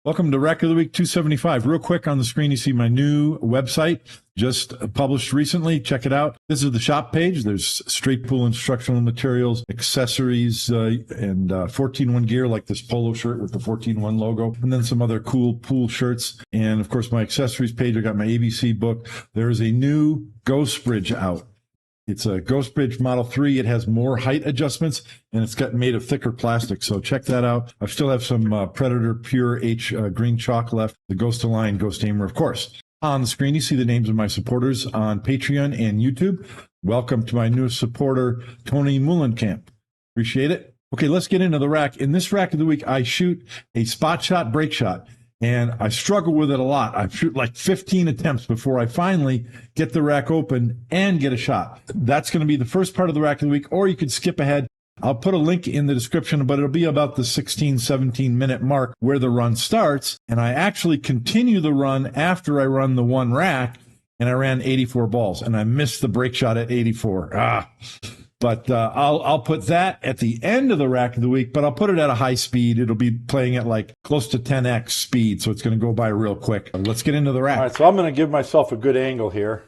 Welcome to Rack of the Week 275. Real quick on the screen, you see my new website just published recently. Check it out. This is the shop page. There's straight pool instructional materials, accessories, and 14-1 gear like this polo shirt with the 14-1 logo, and then some other cool pool shirts. And of course, my accessories page, I got my ABC book. There is a new Ghost Bridge out. It's a Ghost Bridge Model 3. It has more height adjustments, and it's got made of thicker plastic. So check that out. I still have some Predator Pure H green chalk left. The Ghost Align Ghost Aimer, of course. On the screen, you see the names of my supporters on Patreon and YouTube. Welcome to my newest supporter, Tony Mullenkamp. Appreciate it. Okay, let's get into the rack. In this Rack of the Week, I shoot a spot shot, break shot. And I struggle with it a lot. I shoot like 15 attempts before I finally get the rack open and get a shot. That's going to be the first part of the Rack of the Week, or you could skip ahead. I'll put a link in the description, but it'll be about the 16, 17-minute mark where the run starts. And I actually continue the run after I run the one rack, and I ran 84 balls, and I missed the break shot at 84. But I'll put that at the end of the Rack of the Week, but I'll put it at a high speed. It'll be playing at like close to 10x speed, so it's going to go by real quick. Let's get into the rack. All right, so I'm going to give myself a good angle here.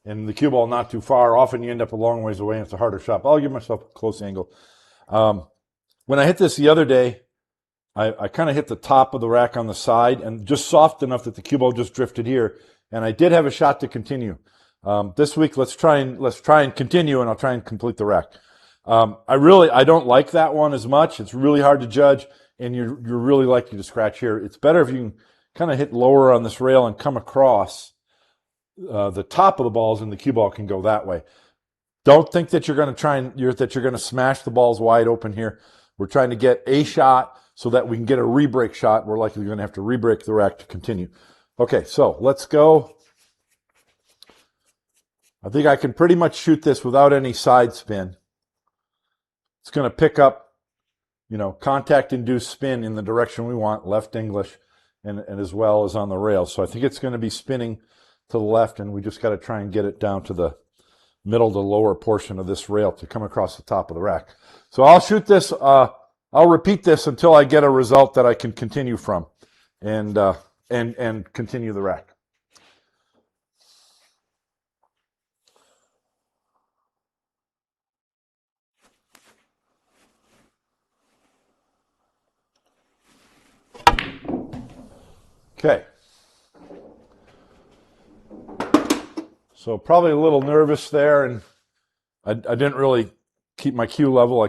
And the cue ball not too far. Often you end up a long ways away and it's a harder shot. But I'll give myself a close angle. When I hit this the other day, I kind of hit the top of the rack on the side and just soft enough that the cue ball just drifted here. And I did have a shot to continue. This week, let's try and continue, and I'll try and complete the rack. I don't like that one as much. It's really hard to judge, and you're really likely to scratch here. It's better if you can kind of hit lower on this rail and come across the top of the balls, and the cue ball can go that way. Don't think that you're going to smash the balls wide open here. We're trying to get a shot so that we can get a re-break shot. We're likely going to have to re-break the rack to continue. Okay, so let's go. I think I can pretty much shoot this without any side spin. It's going to pick up, contact-induced spin in the direction we want, left English, and as well as on the rail. So I think it's going to be spinning to the left, and we just got to try and get it down to the middle to lower portion of this rail to come across the top of the rack. So I'll shoot this. I'll repeat this until I get a result that I can continue from, and continue the rack. Okay, so probably a little nervous there, and I didn't really keep my cue level.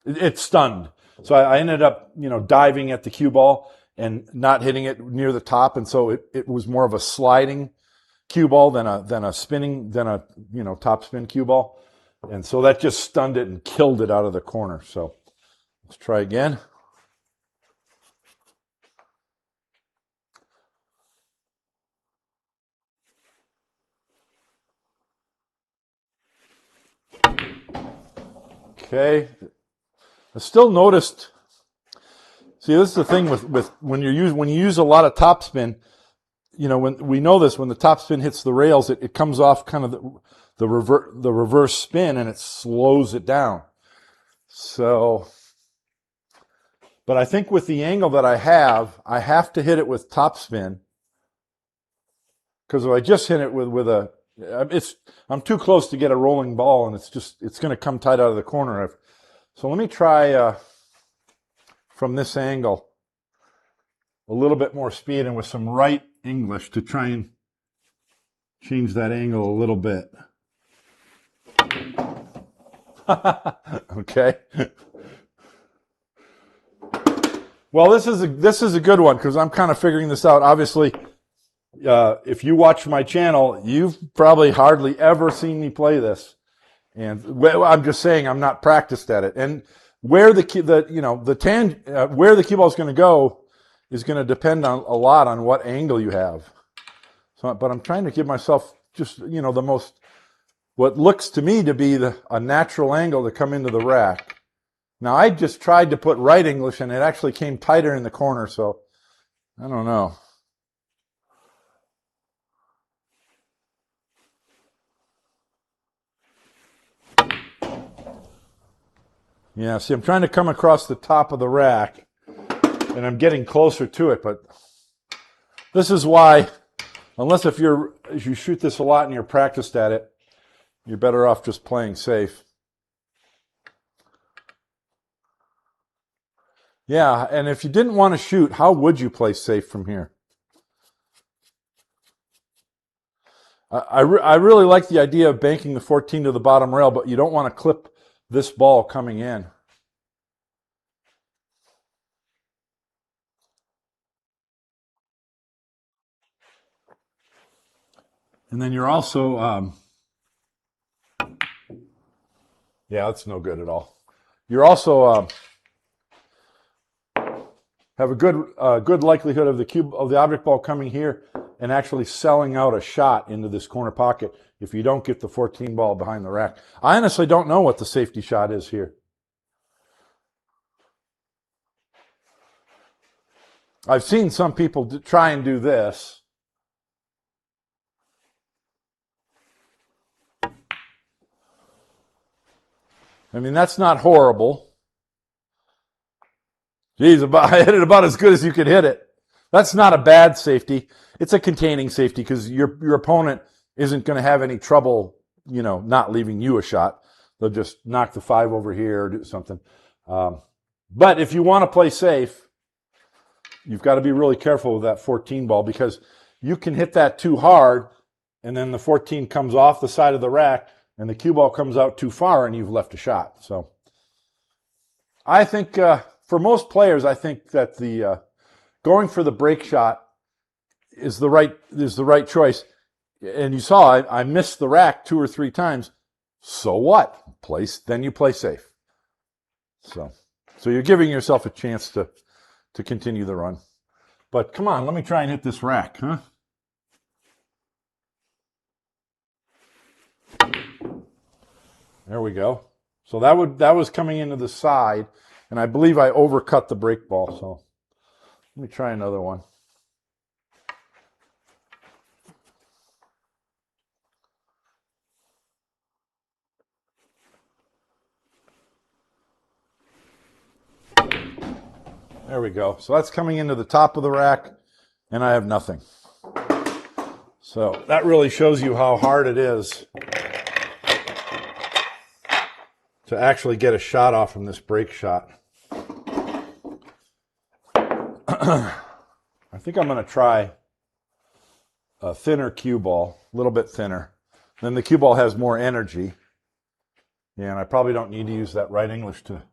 It stunned. So I ended up, diving at the cue ball and not hitting it near the top, and so it was more of a sliding cue ball than a spinning, top spin cue ball, and so that just stunned it and killed it out of the corner. So let's try again. Okay, I still noticed. See, this is the thing with when you use a lot of topspin. When we know this, when the topspin hits the rails, it comes off kind of the reverse spin, and it slows it down. So, but I think with the angle that I have to hit it with topspin, because if I just hit it with a I'm too close to get a rolling ball, and it's going to come tight out of the corner. So let me try from this angle a little bit more speed and with some right English to try and change that angle a little bit. Okay. Well, this is a good one because I'm kind of figuring this out. Obviously, if you watch my channel, you've probably hardly ever seen me play this, and I'm just saying I'm not practiced at it. And where the cue ball is going to go is going to depend on a lot on what angle you have. So, but I'm trying to give myself just the most what looks to me to be a natural angle to come into the rack. Now I just tried to put right English, and it actually came tighter in the corner. So I don't know. Yeah, see, I'm trying to come across the top of the rack, and I'm getting closer to it, but this is why, unless if you shoot this a lot and you're practiced at it, you're better off just playing safe. Yeah, and if you didn't want to shoot, how would you play safe from here? I really like the idea of banking the 14 to the bottom rail, but you don't want to clip this ball coming in. And then you're also, yeah, that's no good at all. You're also have a good likelihood of the object ball coming here and actually selling out a shot into this corner pocket if you don't get the 14 ball behind the rack. I honestly don't know what the safety shot is here. I've seen some people try and do this. I mean, that's not horrible. Geez, I hit it about as good as you could hit it. That's not a bad safety. It's a containing safety because your opponent isn't going to have any trouble, not leaving you a shot. They'll just knock the 5 over here or do something. But if you want to play safe, you've got to be really careful with that 14 ball because you can hit that too hard and then the 14 comes off the side of the rack and the cue ball comes out too far and you've left a shot. So I think for most players, I think that the going for the break shot is the right choice. And you saw I missed the rack 2 or 3 times. So what? Then you play safe. So you're giving yourself a chance to continue the run. But come on, let me try and hit this rack, huh? There we go. So that was coming into the side, and I believe I overcut the break ball. So let me try another one. There we go. So that's coming into the top of the rack, and I have nothing. So that really shows you how hard it is to actually get a shot off from this break shot. I think I'm going to try a thinner cue ball, a little bit thinner. Then the cue ball has more energy. Yeah, and I probably don't need to use that right English to...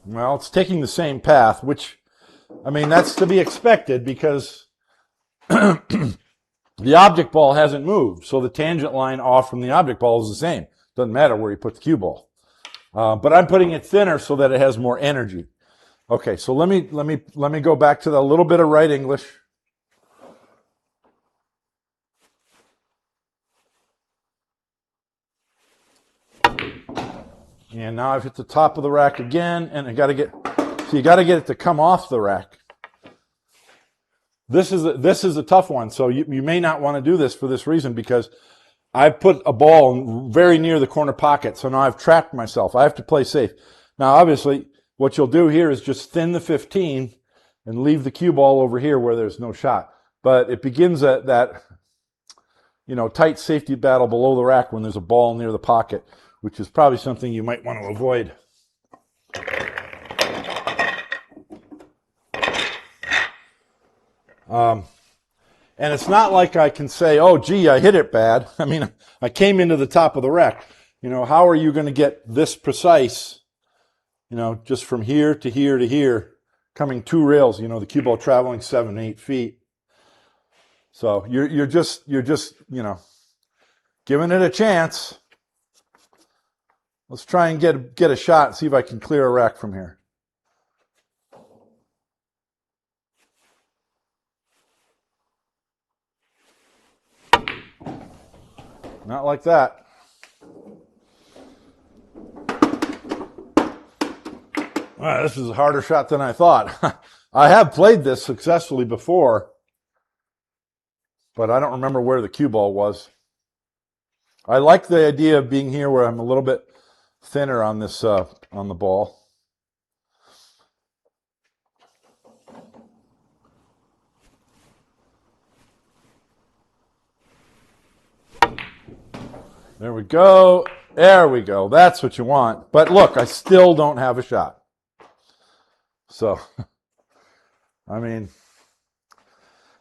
Well, it's taking the same path, which, I mean, that's to be expected because the object ball hasn't moved. So the tangent line off from the object ball is the same. Doesn't matter where you put the cue ball. But I'm putting it thinner so that it has more energy. Okay, so let me go back to the little bit of right English. And now I've hit the top of the rack again, and you got to get it to come off the rack. This is a tough one, so you may not want to do this for this reason because I've put a ball very near the corner pocket, so now I've trapped myself. I have to play safe. Now, obviously, what you'll do here is just thin the 15 and leave the cue ball over here where there's no shot. But it begins at that tight safety battle below the rack when there's a ball near the pocket, which is probably something you might want to avoid. And it's not like I can say, oh, gee, I hit it bad. I mean, I came into the top of the rack. How are you going to get this precise, just from here to here to here, coming 2 rails, the cue ball traveling 7, 8 feet. So you're just giving it a chance. Let's try and get a shot and see if I can clear a rack from here. Not like that. Wow, this is a harder shot than I thought. I have played this successfully before, but I don't remember where the cue ball was. I like the idea of being here where I'm a little bit thinner on this on the ball. There we go. There we go. That's what you want. But look, I still don't have a shot. So, I mean,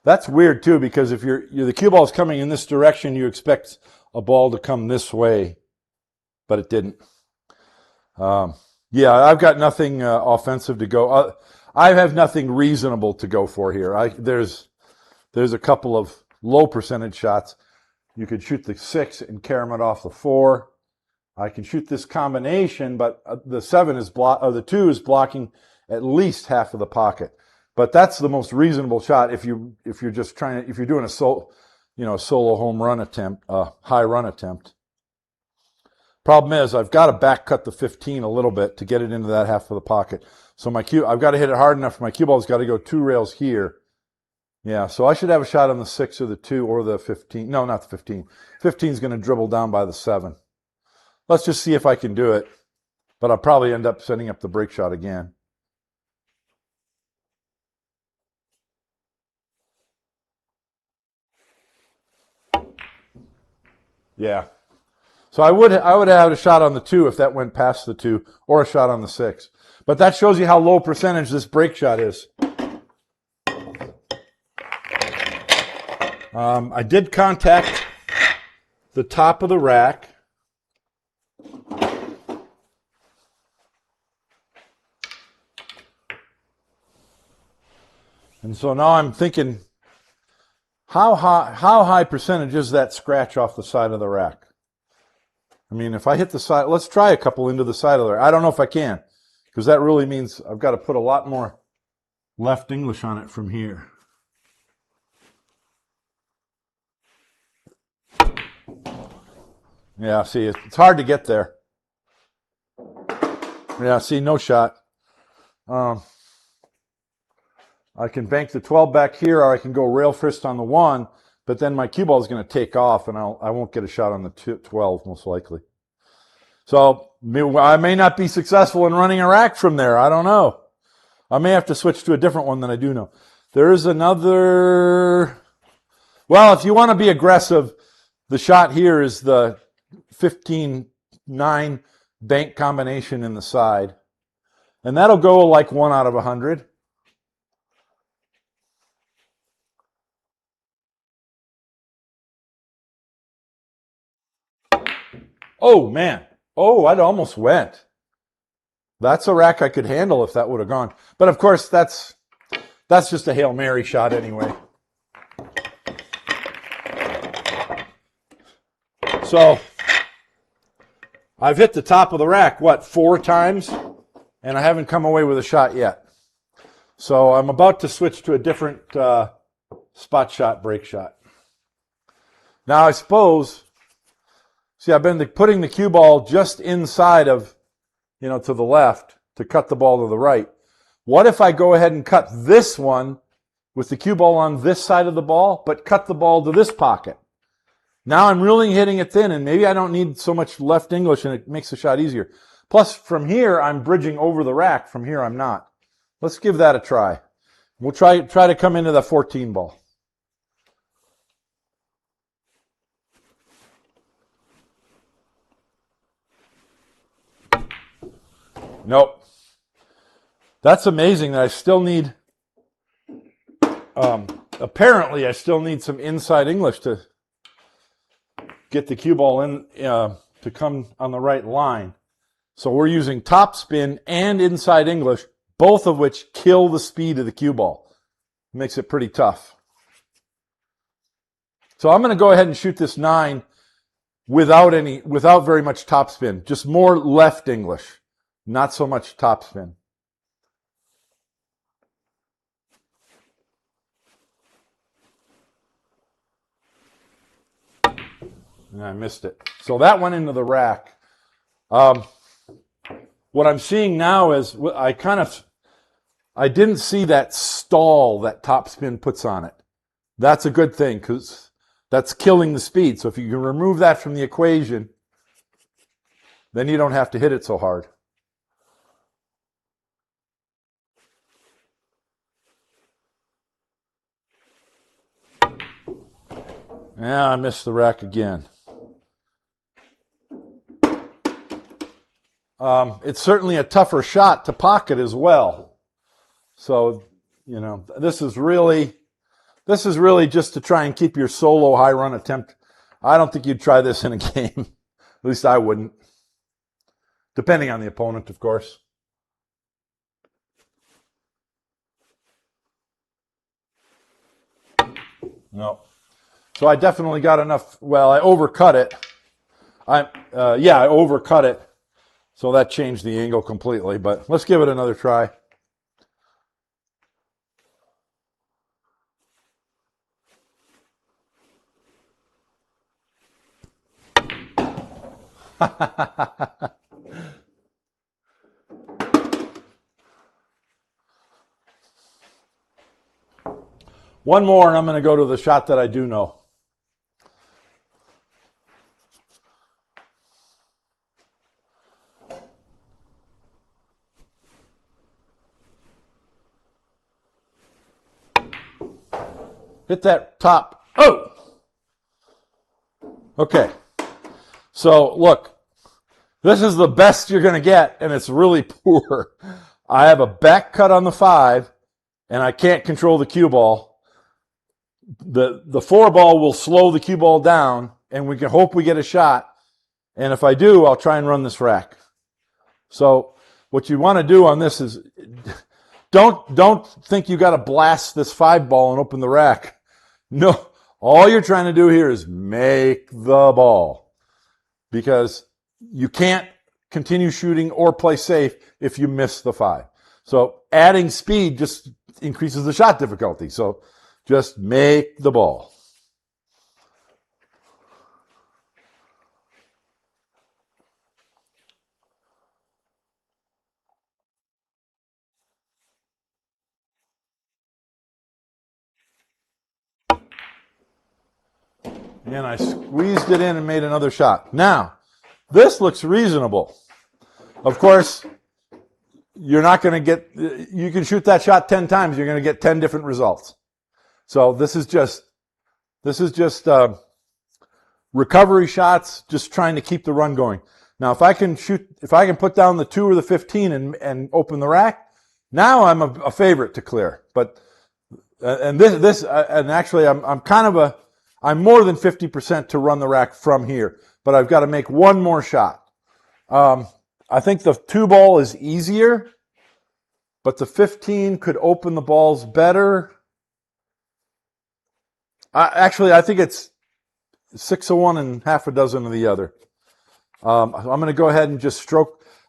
that's weird too, because if the cue ball is coming in this direction, you expect a ball to come this way, but it didn't. Yeah, I've got nothing offensive to go. I have nothing reasonable to go for here. There's a couple of low percentage shots. You could shoot the 6 and carry it off the 4. I can shoot this combination, but the 2 is blocking at least half of the pocket. But that's the most reasonable shot if you're doing a solo home run attempt, high run attempt. Problem is, I've got to back cut the 15 a little bit to get it into that half of the pocket. So I've got to hit it hard enough. My cue ball's got to go 2 rails here. Yeah, so I should have a shot on the 6 or the 2 or the 15. No, not the 15. 15 is going to dribble down by the 7. Let's just see if I can do it. But I'll probably end up setting up the break shot again. Yeah. So I would have a shot on the 2 if that went past the 2, or a shot on the 6. But that shows you how low percentage this break shot is. I did contact the top of the rack. And so now I'm thinking, how high percentage is that scratch off the side of the rack? I mean, if I hit the side, let's try a couple into the side of the rack. I don't know if I can, because that really means I've got to put a lot more left English on it from here. Yeah, see, it's hard to get there. Yeah, see, no shot. I can bank the 12 back here, or I can go rail first on the 1, but then my cue ball is going to take off, and I won't get a shot on the 12, most likely. So I may not be successful in running a rack from there. I don't know. I may have to switch to a different one than I do know. There's another... Well, if you want to be aggressive, the shot here is the 15-9 bank combination in the side. And that'll go like 1 out of 100. Oh, man. Oh, it almost went. That's a rack I could handle if that would have gone. But of course, that's just a Hail Mary shot anyway. So I've hit the top of the rack, 4 times? And I haven't come away with a shot yet. So I'm about to switch to a different spot shot, break shot. Now I suppose, see, I've been putting the cue ball just inside of, to the left to cut the ball to the right. What if I go ahead and cut this one with the cue ball on this side of the ball, but cut the ball to this pocket? Now I'm really hitting it thin, and maybe I don't need so much left English, and it makes the shot easier. Plus, from here, I'm bridging over the rack. From here, I'm not. Let's give that a try. We'll try to come into the 14 ball. Nope. That's amazing that I still need, apparently I still need some inside English to get the cue ball in, to come on the right line. So we're using top spin and inside English, both of which kill the speed of the cue ball. Makes it pretty tough. So I'm going to go ahead and shoot this 9 without very much top spin, just more left English. Not so much top spin. And I missed it. So that went into the rack. What I'm seeing now is I didn't see that stall that top spin puts on it. That's a good thing because that's killing the speed. So if you can remove that from the equation, Then you don't have to hit it so hard. Yeah, I missed the rack again. It's certainly a tougher shot to pocket as well. So, you know, this is really just to try and keep your solo high run attempt. I don't think you'd try this in a game. At least I wouldn't. Depending on the opponent, of course. No. So I definitely got enough. Well, I overcut it. I overcut it. So that changed the angle completely. But let's give it another try. One more, and I'm going to go to the shot that I do know. Hit that top. Oh! Okay. So, look. This is the best you're going to get, and it's really poor. I have a back cut on the 5, and I can't control the cue ball. The 4 ball will slow the cue ball down, and we can hope we get a shot. And if I do, I'll try and run this rack. So what you want to do on this is don't think you got to blast this 5 ball and open the rack. No, all you're trying to do here is make the ball, because you can't continue shooting or play safe if you miss the 5. So adding speed just increases the shot difficulty. So just make the ball. And I squeezed it in and made another shot. Now, this looks reasonable. Of course, you're not going to get, you can shoot that shot 10 times, you're going to get 10 different results. So this is just recovery shots, just trying to keep the run going. Now, if I can put down the 2 or the 15 and open the rack, now I'm a favorite to clear. But, and actually I'm more than 50% to run the rack from here, but I've got to make one more shot. I think the 2 ball is easier, but the 15 could open the balls better. I think it's 6 of one and half a dozen of the other. I'm going to go ahead and just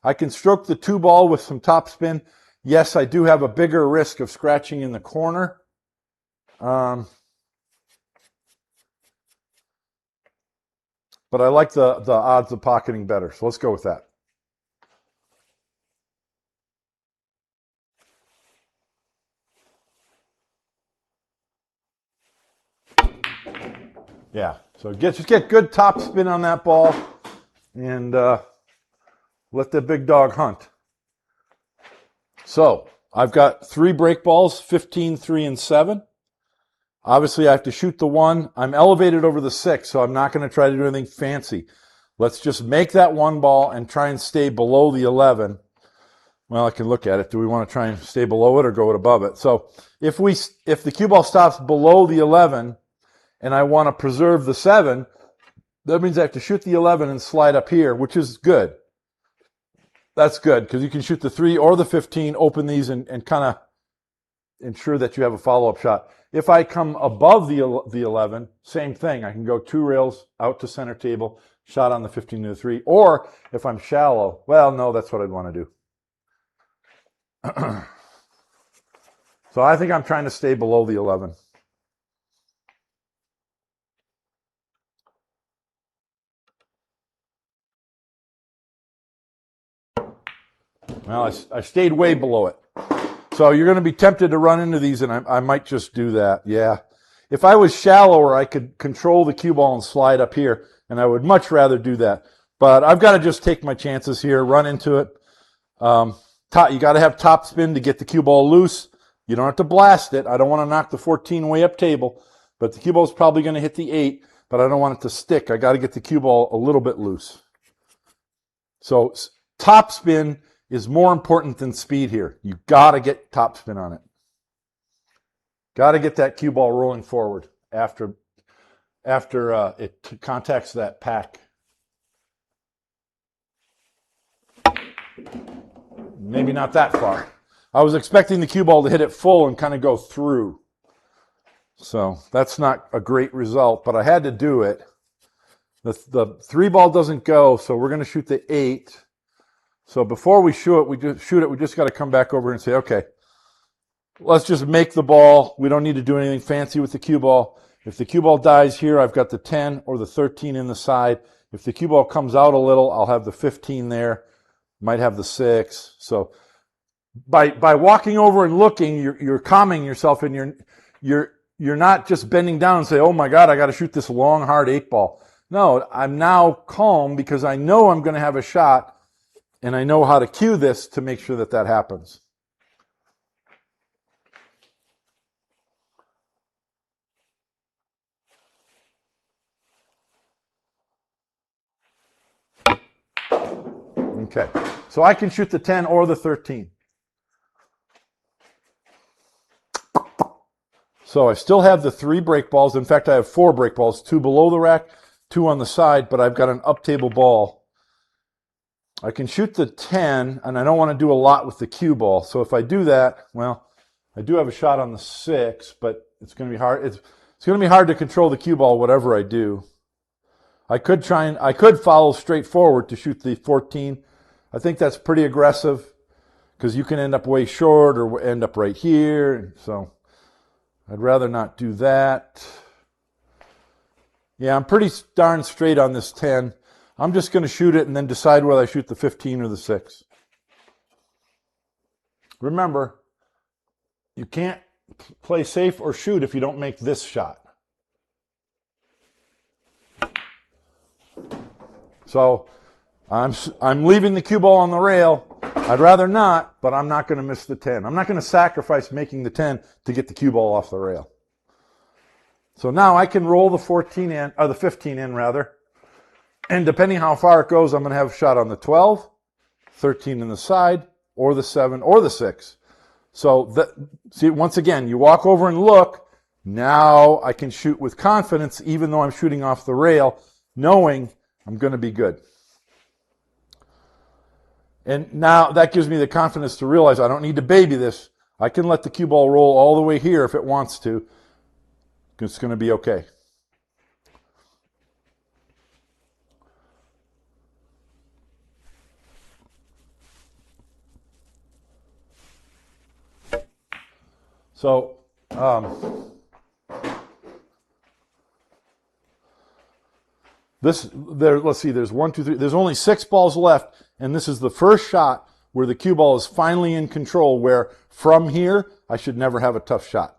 I can stroke the 2 ball with some top spin. Yes, I do have a bigger risk of scratching in the corner. But I like the odds of pocketing better. So let's go with that. Yeah, so just get good top spin on that ball and let the big dog hunt. So I've got 3 break balls, 15, 3, and 7. Obviously, I have to shoot the 1. I'm elevated over the 6, so I'm not going to try to do anything fancy. Let's just make that 1 ball and try and stay below the 11. Well, I can look at it. Do we want to try and stay below it or go above it? So if the cue ball stops below the 11 and I want to preserve the 7, that means I have to shoot the 11 and slide up here, which is good. That's good, because you can shoot the 3 or the 15, open these, and kind of ensure that you have a follow-up shot. If I come above the 11, same thing. I can go 2 rails out to center table, shot on the 15 to the 3. Or if I'm shallow, well, no, that's what I'd want to do. So I think I'm trying to stay below the 11. Well, I stayed way below it. So you're going to be tempted to run into these, and I might just do that. Yeah. If I was shallower, I could control the cue ball and slide up here, and I would much rather do that. But I've got to just take my chances here, run into it. You got to have top spin to get the cue ball loose. You don't have to blast it. I don't want to knock the 14 way up table, but the cue ball is probably going to hit the 8, but I don't want it to stick. I got to get the cue ball a little bit loose. So top spin is more important than speed here. You got to get top spin on it. Got to get that cue ball rolling forward after it contacts that pack. Maybe not that far. I was expecting the cue ball to hit it full and kind of go through. So that's not a great result, but I had to do it. The 3 ball doesn't go, so we're going to shoot the 8. So before we shoot it, we just got to come back over and say, okay, let's just make the ball. We don't need to do anything fancy with the cue ball. If the cue ball dies here, I've got the 10 or the 13 in the side. If the cue ball comes out a little, I'll have the 15 there. Might have the 6. So by walking over and looking, you're calming yourself, and you're not just bending down and say, oh my God, I got to shoot this long, hard 8 ball. No, I'm now calm because I know I'm going to have a shot, and I know how to cue this to make sure that that happens. Okay, so I can shoot the 10 or the 13. So I still have the 3 break balls. In fact, I have 4 break balls, 2 below the rack, 2 on the side, but I've got an up table ball. I can shoot the 10, and I don't want to do a lot with the cue ball. So if I do that, well, I do have a shot on the 6, but it's going to be hard. It's going to be hard to control the cue ball whatever I do. I could follow straight forward to shoot the 14. I think that's pretty aggressive because you can end up way short or end up right here. So I'd rather not do that. Yeah, I'm pretty darn straight on this 10. I'm just going to shoot it and then decide whether I shoot the 15 or the 6. Remember, you can't play safe or shoot if you don't make this shot. So I'm leaving the cue ball on the rail. I'd rather not, but I'm not going to miss the 10. I'm not going to sacrifice making the 10 to get the cue ball off the rail. So now I can roll the 14 in, or the 15 in rather. And depending how far it goes, I'm going to have a shot on the 12, 13 in the side, or the 7, or the 6. So see, once again, you walk over and look. Now I can shoot with confidence, even though I'm shooting off the rail, knowing I'm going to be good. And now that gives me the confidence to realize I don't need to baby this. I can let the cue ball roll all the way here if it wants to. It's going to be okay. So, let's see, there's 1, 2, 3, there's only 6 balls left, and this is the first shot where the cue ball is finally in control, where from here, I should never have a tough shot.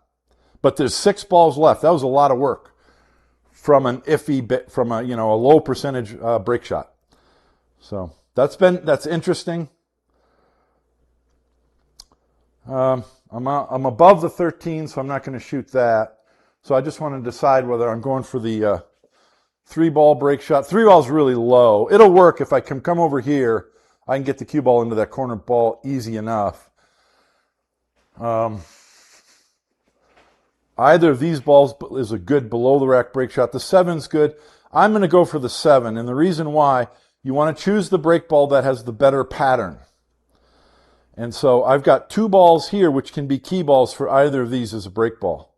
But there's 6 balls left. That was a lot of work from an iffy bit, from a low percentage break shot. So that's interesting. I'm above the 13, so I'm not going to shoot that. So I just want to decide whether I'm going for the 3 ball break shot. 3 ball's really low. It'll work if I can come over here. I can get the cue ball into that corner ball easy enough. Either of these balls is a good below the rack break shot. The 7's good. I'm going to go for the 7, and the reason why, you want to choose the break ball that has the better pattern. And so I've got 2 balls here, which can be key balls for either of these as a break ball,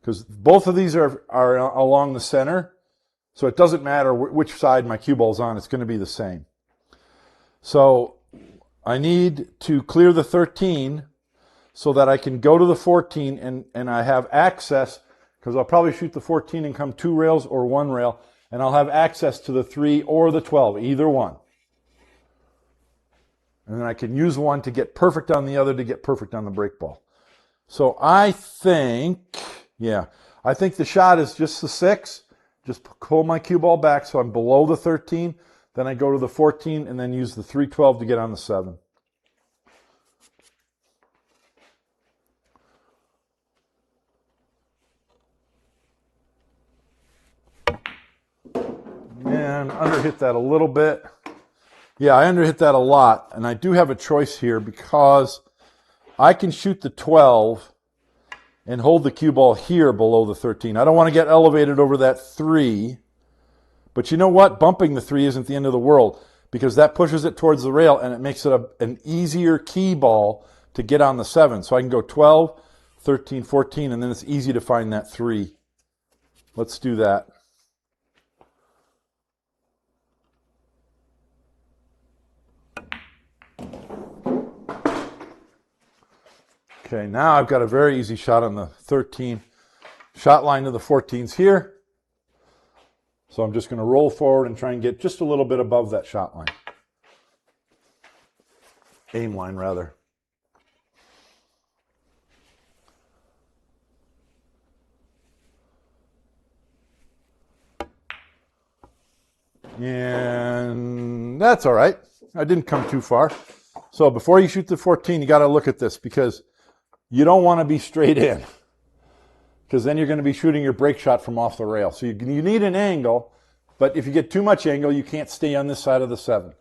because both of these are along the center. So it doesn't matter which side my cue ball's on, it's going to be the same. So I need to clear the 13 so that I can go to the 14 and I have access, because I'll probably shoot the 14 and come 2 rails or 1 rail, and I'll have access to the 3 or the 12, either one. And then I can use one to get perfect on the other to get perfect on the break ball. So I think the shot is just the 6. Just pull my cue ball back so I'm below the 13. Then I go to the 14 and then use the 312 to get on the 7. And underhit that a little bit. Yeah, I underhit that a lot. And I do have a choice here because I can shoot the 12 and hold the cue ball here below the 13. I don't want to get elevated over that 3. But you know what? Bumping the 3 isn't the end of the world because that pushes it towards the rail and it makes it an easier key ball to get on the 7. So I can go 12, 13, 14, and then it's easy to find that 3. Let's do that. Okay, now I've got a very easy shot on the 13. Shot line to the 14's here. So I'm just going to roll forward and try and get just a little bit above that shot line. Aim line, rather. And that's all right. I didn't come too far. So before you shoot the 14, you got to look at this because you don't want to be straight in because then you're going to be shooting your break shot from off the rail. So you need an angle, but if you get too much angle, you can't stay on this side of the 7.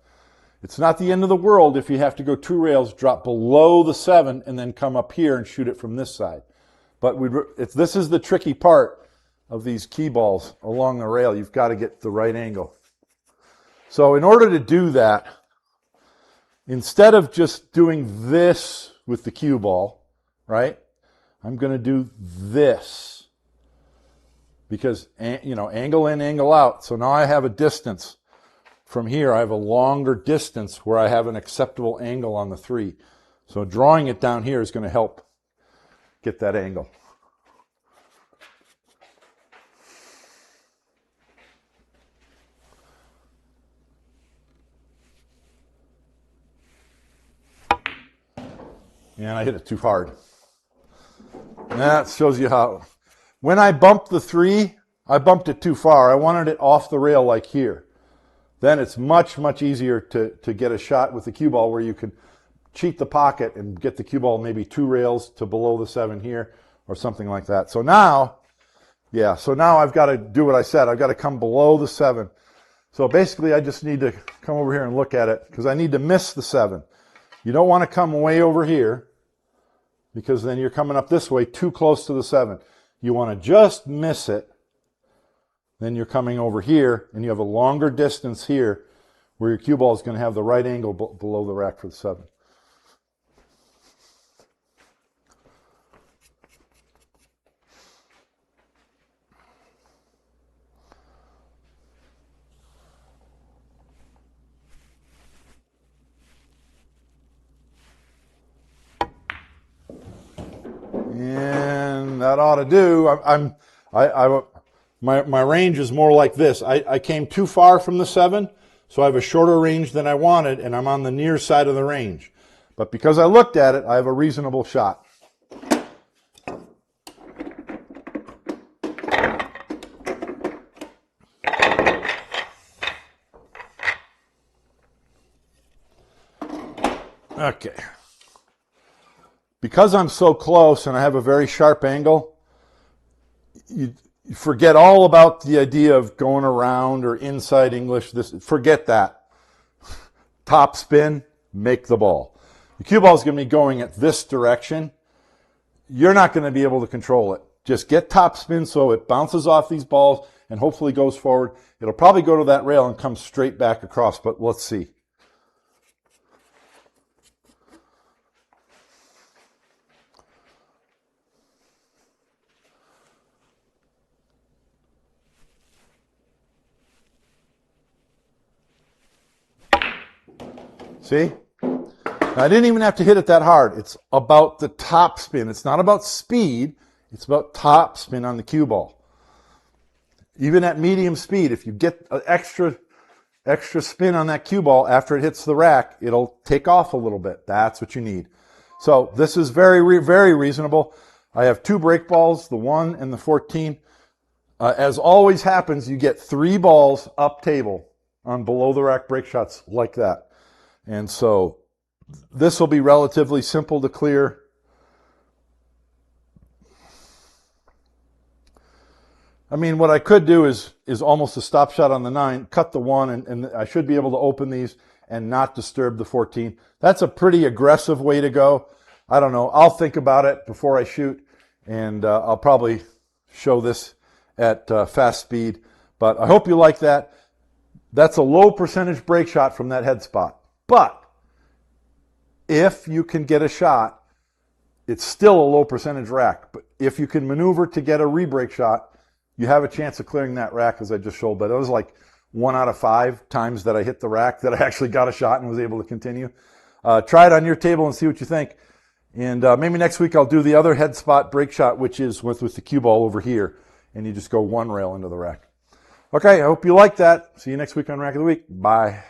It's not the end of the world if you have to go 2 rails, drop below the 7, and then come up here and shoot it from this side. But this is the tricky part of these key balls along the rail. You've got to get the right angle. So in order to do that, instead of just doing this with the cue ball, right, I'm going to do this because, angle in, angle out. So now I have a distance. From here, I have a longer distance where I have an acceptable angle on the 3. So drawing it down here is going to help get that angle. And I hit it too hard. And that shows you how. When I bumped the 3, I bumped it too far. I wanted it off the rail like here. Then it's much, much easier to get a shot with the cue ball where you can cheat the pocket and get the cue ball maybe 2 rails to below the 7 here or something like that. So now I've got to do what I said. I've got to come below the 7. So basically I just need to come over here and look at it because I need to miss the 7. You don't want to come way over here because then you're coming up this way too close to the 7. You want to just miss it. Then you're coming over here and you have a longer distance here where your cue ball is going to have the right angle below the rack for the 7. And that ought to do. My range is more like this. I came too far from the 7, so I have a shorter range than I wanted, and I'm on the near side of the range. But because I looked at it, I have a reasonable shot. Okay. Because I'm so close and I have a very sharp angle, you forget all about the idea of going around or inside English. Forget that. Top spin, make the ball. The cue ball is going to be going at this direction. You're not going to be able to control it. Just get top spin so it bounces off these balls and hopefully goes forward. It'll probably go to that rail and come straight back across, but let's see. See? I didn't even have to hit it that hard. It's about the top spin. It's not about speed. It's about top spin on the cue ball. Even at medium speed, if you get an extra spin on that cue ball after it hits the rack, it'll take off a little bit. That's what you need. So this is very, very reasonable. I have 2 break balls, the 1 and the 14. As always happens, you get 3 balls up table. on below the rack brake shots like that. And so this will be relatively simple to clear. I mean, what I could do is almost a stop shot on the 9, cut the 1, and I should be able to open these and not disturb the 14. That's a pretty aggressive way to go. I don't know. I'll think about it before I shoot, and I'll probably show this at fast speed. But I hope you like that. That's a low percentage brake shot from that head spot. But if you can get a shot, it's still a low percentage rack. But if you can maneuver to get a re-brake shot, you have a chance of clearing that rack, as I just showed. But it was like 1 out of 5 times that I hit the rack that I actually got a shot and was able to continue. Try it on your table and see what you think. And maybe next week I'll do the other head spot brake shot, which is with the cue ball over here. And you just go 1 rail into the rack. Okay, I hope you like that. See you next week on Rack of the Week. Bye.